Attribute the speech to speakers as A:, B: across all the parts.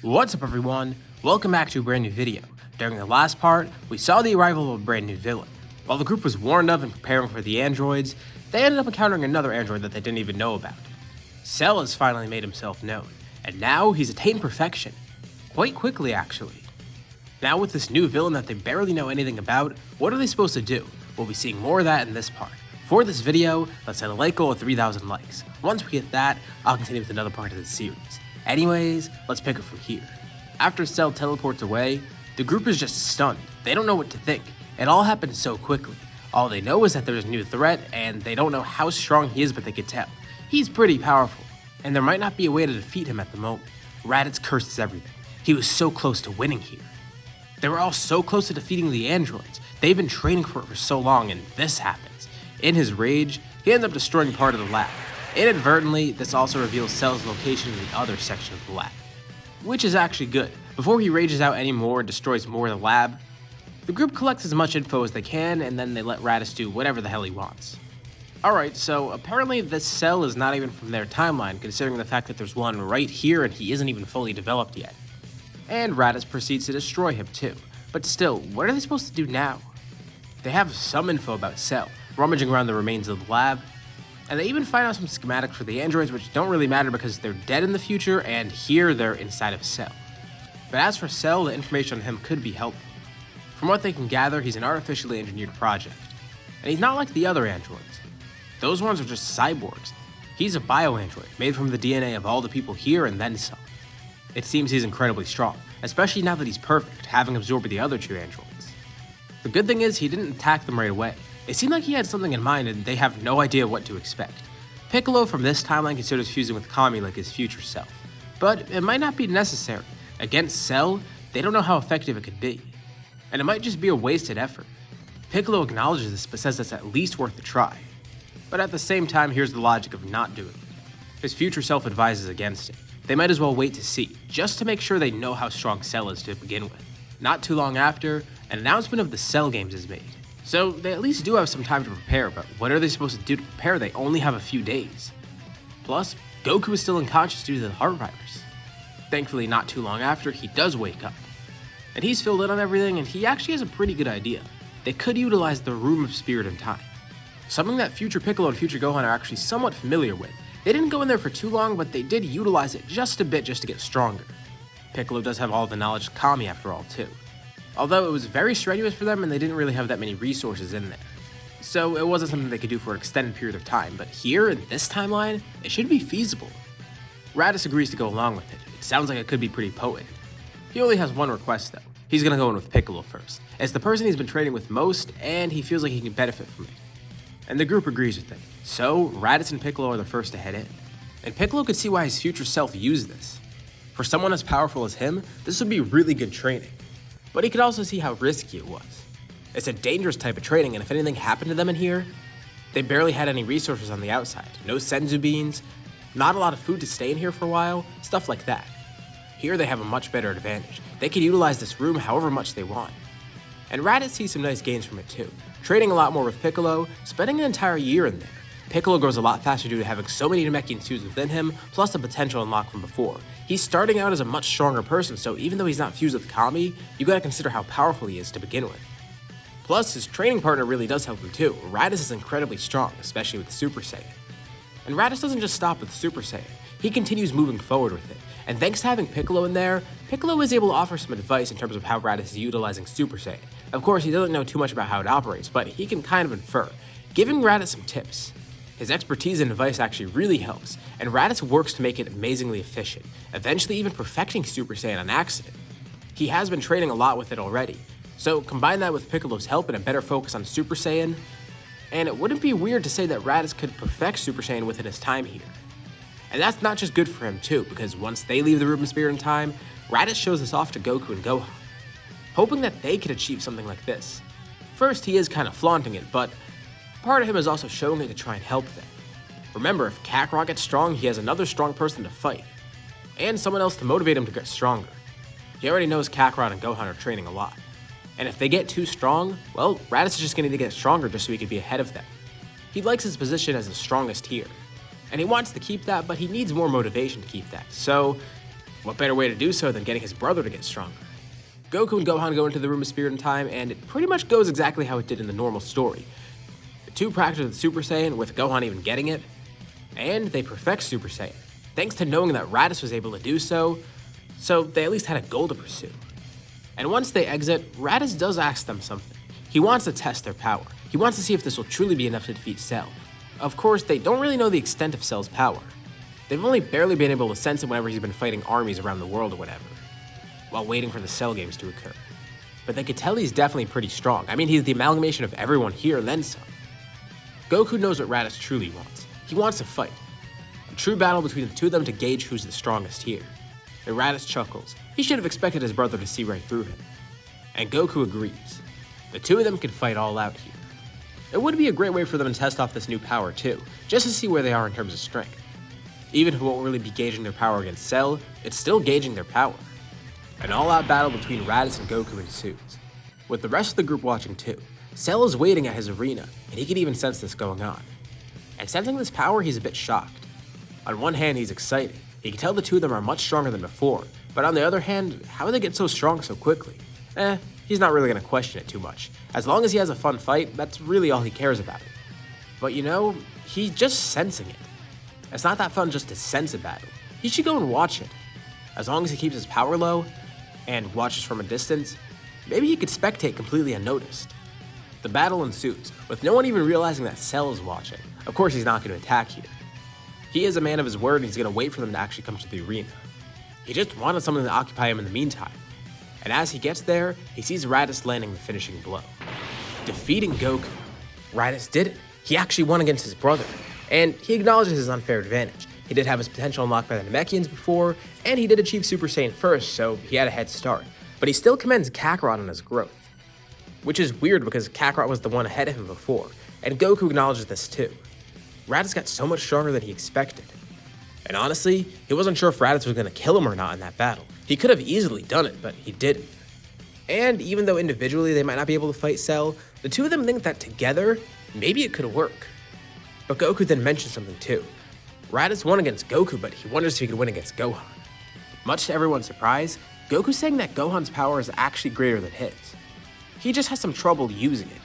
A: What's up everyone, welcome back to a brand new video. During the last part, we saw the arrival of a brand new villain. While the group was warned of and preparing for the androids, they ended up encountering another android that they didn't even know about. Cell has finally made himself known, and now he's attained perfection. Quite quickly actually. Now with this new villain that they barely know anything about, what are they supposed to do? We'll be seeing more of that in this part. For this video, let's set a like goal of 3,000 likes. Once we get that, I'll continue with another part of the series. Anyways, let's pick it from here. After Cell teleports away, the group is just stunned. They don't know what to think. It all happened so quickly. All they know is that there's a new threat, and they don't know how strong he is, but they can tell. He's pretty powerful, and there might not be a way to defeat him at the moment. RADITZ curses everything. He was so close to winning here. They were all so close to defeating the androids. They've been training for it for so long, and this happens. In his rage, he ends up destroying part of the lab. Inadvertently, this also reveals Cell's location in the other section of the lab, which is actually good. Before he rages out anymore and destroys more of the lab, the group collects as much info as they can, and then they let RADITZ do whatever the hell he wants. Alright, so apparently this Cell is not even from their timeline, considering the fact that there's one right here and he isn't even fully developed yet. And RADITZ proceeds to destroy him too. But still, what are they supposed to do now? They have some info about Cell, rummaging around the remains of the lab, and they even find out some schematics for the androids, which don't really matter because they're dead in the future, and here they're inside of Cell. But as for Cell, the information on him could be helpful. From what they can gather, he's an artificially engineered project. And he's not like the other androids. Those ones are just cyborgs. He's a bio-android, made from the DNA of all the people here and then some. It seems he's incredibly strong, especially now that he's perfect, having absorbed the other two androids. The good thing is he didn't attack them right away. It seemed like he had something in mind and they have no idea what to expect. Piccolo from this timeline considers fusing with Kami like his future self. But it might not be necessary. Against Cell, they don't know how effective it could be. And it might just be a wasted effort. Piccolo acknowledges this but says it's at least worth a try. But at the same time, here's the logic of not doing it. His future self advises against it. They might as well wait to see, just to make sure they know how strong Cell is to begin with. Not too long after, an announcement of the Cell games is made. So they at least do have some time to prepare, but what are they supposed to do to prepare? They only have a few days. Plus, Goku is still unconscious due to the heart virus. Thankfully, not too long after, he does wake up. And he's filled in on everything, and he actually has a pretty good idea. They could utilize the Room of Spirit and Time. Something that future Piccolo and future Gohan are actually somewhat familiar with. They didn't go in there for too long, but they did utilize it just a bit just to get stronger. Piccolo does have all the knowledge of Kami after all too. Although it was very strenuous for them and they didn't really have that many resources in there. So it wasn't something they could do for an extended period of time, but here in this timeline, it should be feasible. RADITZ agrees to go along with it. It sounds like it could be pretty potent. He only has one request though. He's gonna go in with Piccolo first. It's the person he's been training with most and he feels like he can benefit from it. And the group agrees with it. So RADITZ and Piccolo are the first to head in. And Piccolo could see why his future self used this. For someone as powerful as him, this would be really good training. But he could also see how risky it was. It's a dangerous type of training, and if anything happened to them in here, they barely had any resources on the outside. No senzu beans, not a lot of food to stay in here for a while, stuff like that. Here they have a much better advantage. They can utilize this room however much they want. And RADITZ sees some nice gains from it too. Training a lot more with Piccolo, spending an entire year in there. Piccolo grows a lot faster due to having so many Namekian fused within him, plus the potential unlocked from before. He's starting out as a much stronger person, so even though he's not fused with Kami, you gotta consider how powerful he is to begin with. Plus, his training partner really does help him too. RADITZ is incredibly strong, especially with Super Saiyan. And RADITZ doesn't just stop with Super Saiyan, he continues moving forward with it. And thanks to having Piccolo in there, Piccolo is able to offer some advice in terms of how RADITZ is utilizing Super Saiyan. Of course, he doesn't know too much about how it operates, but he can kind of infer, giving RADITZ some tips. His expertise and advice actually really helps, and RADITZ works to make it amazingly efficient, eventually even perfecting Super Saiyan on accident. He has been training a lot with it already, so combine that with Piccolo's help and a better focus on Super Saiyan, and it wouldn't be weird to say that RADITZ could perfect Super Saiyan within his time here. And that's not just good for him too, because once they leave the Room of Spirit and Time, RADITZ shows this off to Goku and Gohan, hoping that they could achieve something like this. First, he is kind of flaunting it, but part of him is also showing it to try and help them. Remember, if Kakarot gets strong, he has another strong person to fight, and someone else to motivate him to get stronger. He already knows Kakarot and Gohan are training a lot, and if they get too strong, well, RADITZ is just going to need to get stronger just so he could be ahead of them. He likes his position as the strongest here, and he wants to keep that, but he needs more motivation to keep that, so What better way to do so than getting his brother to get stronger? Goku and Gohan go into the Room of Spirit and Time, and it pretty much goes exactly how it did in the normal story. The two practice the Super Saiyan, with Gohan even getting it, and they perfect Super Saiyan, thanks to knowing that Raditz was able to do so they at least had a goal to pursue. And once they exit, Raditz does ask them something. He wants to test their power. He wants to see if this will truly be enough to defeat Cell. Of course, they don't really know the extent of Cell's power. They've only barely been able to sense it whenever he's been fighting armies around the world or whatever, while waiting for the Cell games to occur. But they could tell he's definitely pretty strong. I mean, he's the amalgamation of everyone here and then some. Goku knows what Raditz truly wants. He wants to fight. A true battle between the two of them to gauge who's the strongest here. And Raditz chuckles. He should have expected his brother to see right through him. And Goku agrees. The two of them can fight all out here. It would be a great way for them to test off this new power too, just to see where they are in terms of strength. Even if it won't really be gauging their power against Cell, it's still gauging their power. An all-out battle between Raditz and Goku ensues, with the rest of the group watching too. Cell is waiting at his arena, and he can even sense this going on. And sensing this power, he's a bit shocked. On one hand, he's excited. He can tell the two of them are much stronger than before, but on the other hand, how did they get so strong so quickly? He's not really going to question it too much. As long as he has a fun fight, that's really all he cares about. But you know, he's just sensing it. It's not that fun just to sense a battle. He should go and watch it. As long as he keeps his power low and watches from a distance, maybe he could spectate completely unnoticed. The battle ensues, with no one even realizing that Cell is watching. Of course, he's not going to attack here. He is a man of his word, and he's going to wait for them to actually come to the arena. He just wanted something to occupy him in the meantime. And as he gets there, he sees Raditz landing the finishing blow. Defeating Goku. Raditz did it. He actually won against his brother, and he acknowledges his unfair advantage. He did have his potential unlocked by the Namekians before, and he did achieve Super Saiyan first, so he had a head start. But he still commends Kakarot on his growth. Which is weird because Kakarot was the one ahead of him before, and Goku acknowledges this too. Raditz got so much stronger than he expected. And honestly, he wasn't sure if Raditz was going to kill him or not in that battle. He could have easily done it, but he didn't. And even though individually they might not be able to fight Cell, the two of them think that together, maybe it could work. But Goku then mentions something too. Raditz won against Goku, but he wonders if he could win against Gohan. Much to everyone's surprise, Goku's saying that Gohan's power is actually greater than his. He just has some trouble using it.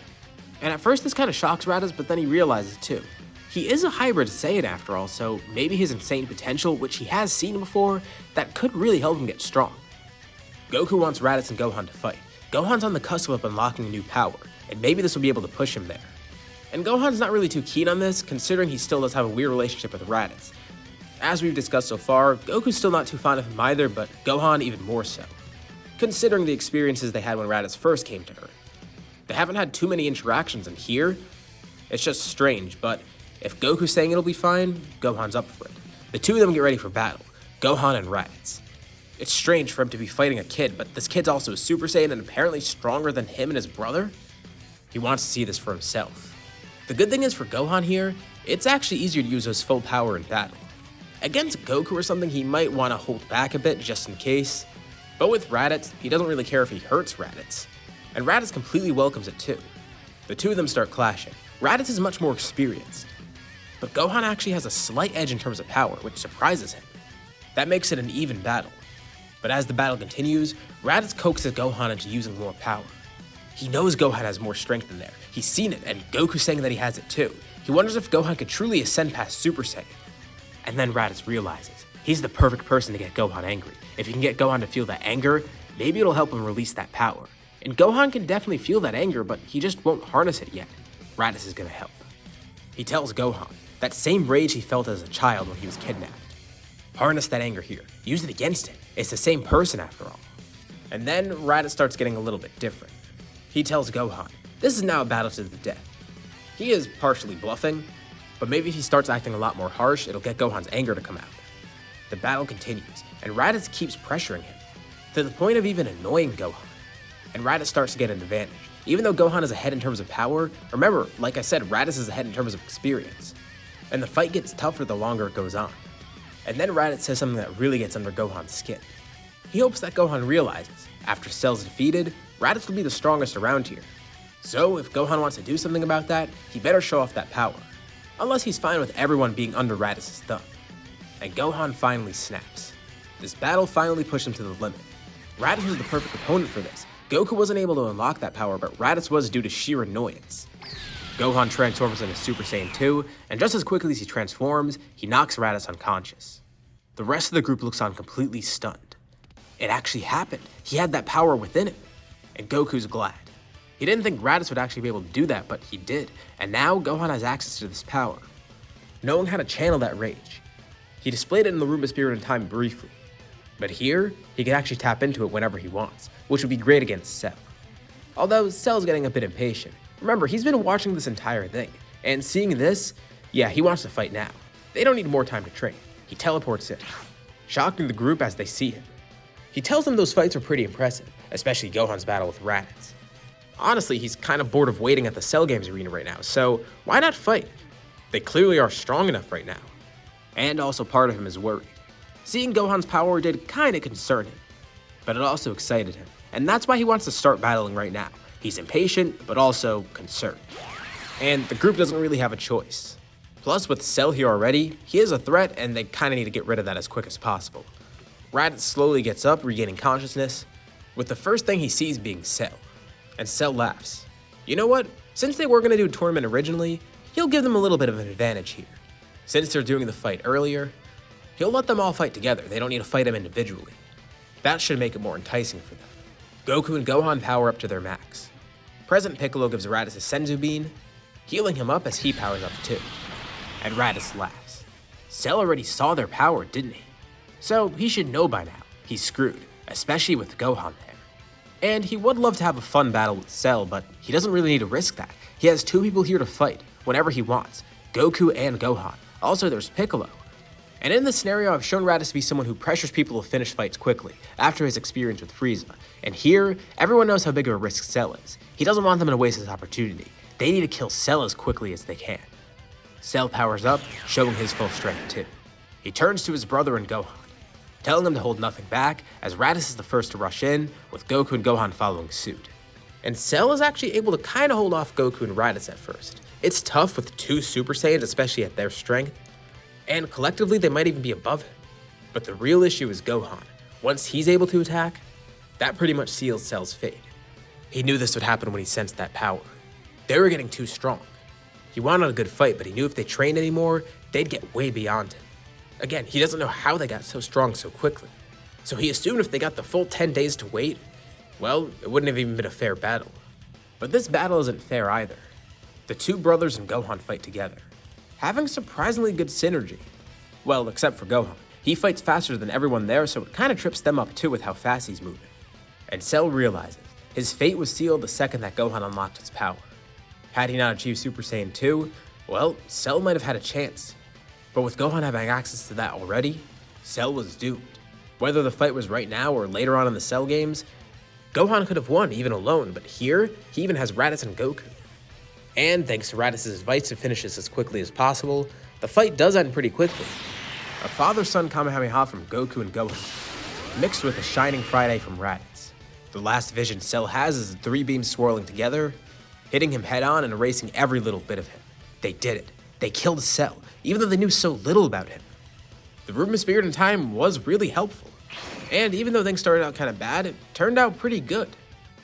A: And at first this kind of shocks Raditz, but then he realizes too. He is a hybrid Saiyan after all, so maybe his insane potential, which he has seen before, that could really help him get strong. Goku wants Raditz and Gohan to fight. Gohan's on the cusp of unlocking a new power, and maybe this will be able to push him there. And Gohan's not really too keen on this, considering he still does have a weird relationship with Raditz. As we've discussed so far, Goku's still not too fond of him either, but Gohan even more so, considering the experiences they had when Raditz first came to Earth. They haven't had too many interactions, and here, it's just strange, but if Goku's saying it'll be fine, Gohan's up for it. The two of them get ready for battle, Gohan and Raditz. It's strange for him to be fighting a kid, but this kid's also a Super Saiyan and apparently stronger than him and his brother? He wants to see this for himself. The good thing is for Gohan here, it's actually easier to use his full power in battle. Against Goku or something, he might want to hold back a bit just in case. But with Raditz, he doesn't really care if he hurts Raditz. And Raditz completely welcomes it too. The two of them start clashing. Raditz is much more experienced. But Gohan actually has a slight edge in terms of power, which surprises him. That makes it an even battle. But as the battle continues, Raditz coaxes Gohan into using more power. He knows Gohan has more strength in there. He's seen it, and Goku's saying that he has it too. He wonders if Gohan could truly ascend past Super Saiyan. And then Raditz realizes he's the perfect person to get Gohan angry. If he can get Gohan to feel that anger, maybe it'll help him release that power. And Gohan can definitely feel that anger, but he just won't harness it yet. Raditz is gonna help. He tells Gohan that same rage he felt as a child when he was kidnapped. Harness that anger here. Use it against him. It's the same person after all. And then Raditz starts getting a little bit different. He tells Gohan, this is now a battle to the death. He is partially bluffing, but maybe if he starts acting a lot more harsh, it'll get Gohan's anger to come out. The battle continues, and Raditz keeps pressuring him, to the point of even annoying Gohan. And Raditz starts to get an advantage. Even though Gohan is ahead in terms of power, remember, like I said, Raditz is ahead in terms of experience. And the fight gets tougher the longer it goes on. And then Raditz says something that really gets under Gohan's skin. He hopes that Gohan realizes, after Cell's defeated, Raditz will be the strongest around here. So if Gohan wants to do something about that, he better show off that power. Unless he's fine with everyone being under Raditz's thumb. And Gohan finally snaps. This battle finally pushed him to the limit. Raditz was the perfect opponent for this. Goku wasn't able to unlock that power, but Raditz was due to sheer annoyance. Gohan transforms into Super Saiyan 2, and just as quickly as he transforms, he knocks Raditz unconscious. The rest of the group looks on completely stunned. It actually happened. He had that power within him, and Goku's glad. He didn't think Raditz would actually be able to do that, but he did, and now Gohan has access to this power. Knowing how to channel that rage, he displayed it in the Room of Spirit and Time briefly, but here, he can actually tap into it whenever he wants, which would be great against Cell. Although Cell's getting a bit impatient. Remember, he's been watching this entire thing, and seeing this, yeah, he wants to fight now. They don't need more time to train. He teleports in, shocking the group as they see him. He tells them those fights are pretty impressive, especially Gohan's battle with Raditz. Honestly, he's kind of bored of waiting at the Cell Games arena right now, so why not fight? They clearly are strong enough right now. And also part of him is worried. Seeing Gohan's power did kind of concern him, but it also excited him, and that's why he wants to start battling right now. He's impatient, but also concerned. And the group doesn't really have a choice. Plus, with Cell here already, he is a threat, and they kind of need to get rid of that as quick as possible. Raditz slowly gets up, regaining consciousness, with the first thing he sees being Cell. And Cell laughs. You know what? Since they were going to do a tournament originally, he'll give them a little bit of an advantage here. Since they're doing the fight earlier, he'll let them all fight together. They don't need to fight him individually. That should make it more enticing for them. Goku and Gohan power up to their max. President Piccolo gives Raditz a Senzu Bean, healing him up as he powers up too. And Raditz laughs. Cell already saw their power, didn't he? So he should know by now. He's screwed, especially with Gohan there. And he would love to have a fun battle with Cell, but he doesn't really need to risk that. He has two people here to fight whenever he wants, Goku and Gohan. Also, there's Piccolo. And in this scenario, I've shown Raditz to be someone who pressures people to finish fights quickly, after his experience with Frieza. And here, everyone knows how big of a risk Cell is. He doesn't want them to waste this opportunity. They need to kill Cell as quickly as they can. Cell powers up, showing his full strength too. He turns to his brother and Gohan, telling him to hold nothing back, as Raditz is the first to rush in, with Goku and Gohan following suit. And Cell is actually able to kind of hold off Goku and Raditz at first. It's tough with two Super Saiyans, especially at their strength, and collectively they might even be above him. But the real issue is Gohan. Once he's able to attack, that pretty much seals Cell's fate. He knew this would happen when he sensed that power. They were getting too strong. He wanted a good fight, but he knew if they trained anymore, they'd get way beyond him. Again, he doesn't know how they got so strong so quickly. So he assumed if they got the full 10 days to wait, well, it wouldn't have even been a fair battle. But this battle isn't fair either. The two brothers and Gohan fight together, having surprisingly good synergy. Well, except for Gohan. He fights faster than everyone there, so it kind of trips them up too with how fast he's moving. And Cell realizes his fate was sealed the second that Gohan unlocked his power. Had he not achieved Super Saiyan 2, well, Cell might have had a chance. But with Gohan having access to that already, Cell was doomed. Whether the fight was right now or later on in the Cell games, Gohan could have won even alone, but here, he even has Raditz and Goku. And thanks to Raditz's advice to finish this as quickly as possible, the fight does end pretty quickly. A father-son Kamehameha from Goku and Gohan, mixed with a Shining Friday from Raditz. The last vision Cell has is the three beams swirling together, hitting him head-on and erasing every little bit of him. They did it. They killed Cell, even though they knew so little about him. The Room of Spirit and Time was really helpful. And even though things started out kind of bad, it turned out pretty good.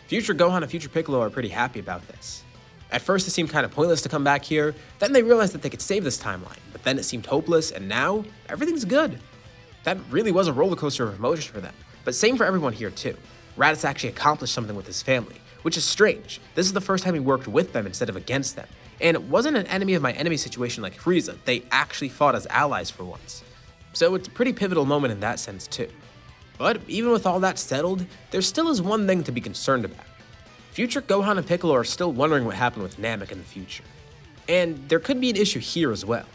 A: Future Gohan and Future Piccolo are pretty happy about this. At first it seemed kind of pointless to come back here, then they realized that they could save this timeline, but then it seemed hopeless, and now, everything's good. That really was a roller coaster of emotions for them, but same for everyone here too. Raditz actually accomplished something with his family, which is strange. This is the first time he worked with them instead of against them, and it wasn't an enemy of my enemy situation like Frieza, they actually fought as allies for once. So it's a pretty pivotal moment in that sense too. But even with all that settled, there still is one thing to be concerned about. Future Gohan and Piccolo are still wondering what happened with Namek in the future. And there could be an issue here as well.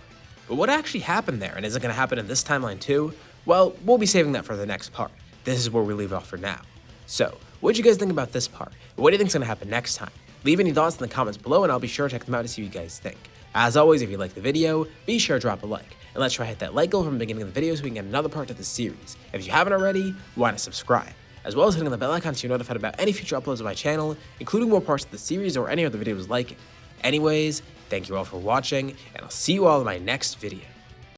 A: But what actually happened there, and is it going to happen in this timeline too? Well, we'll be saving that for the next part. This is where we leave off for now. So, what did you guys think about this part? What do you think is going to happen next time? Leave any thoughts in the comments below and I'll be sure to check them out to see what you guys think. As always, if you like the video, be sure to drop a like. And let's try to hit that like goal from the beginning of the video so we can get another part of the series. If you haven't already, why not subscribe? As well as hitting the bell icon so you're notified about any future uploads of my channel, including more parts of the series or any other videos like it. Anyways, thank you all for watching, and I'll see you all in my next video.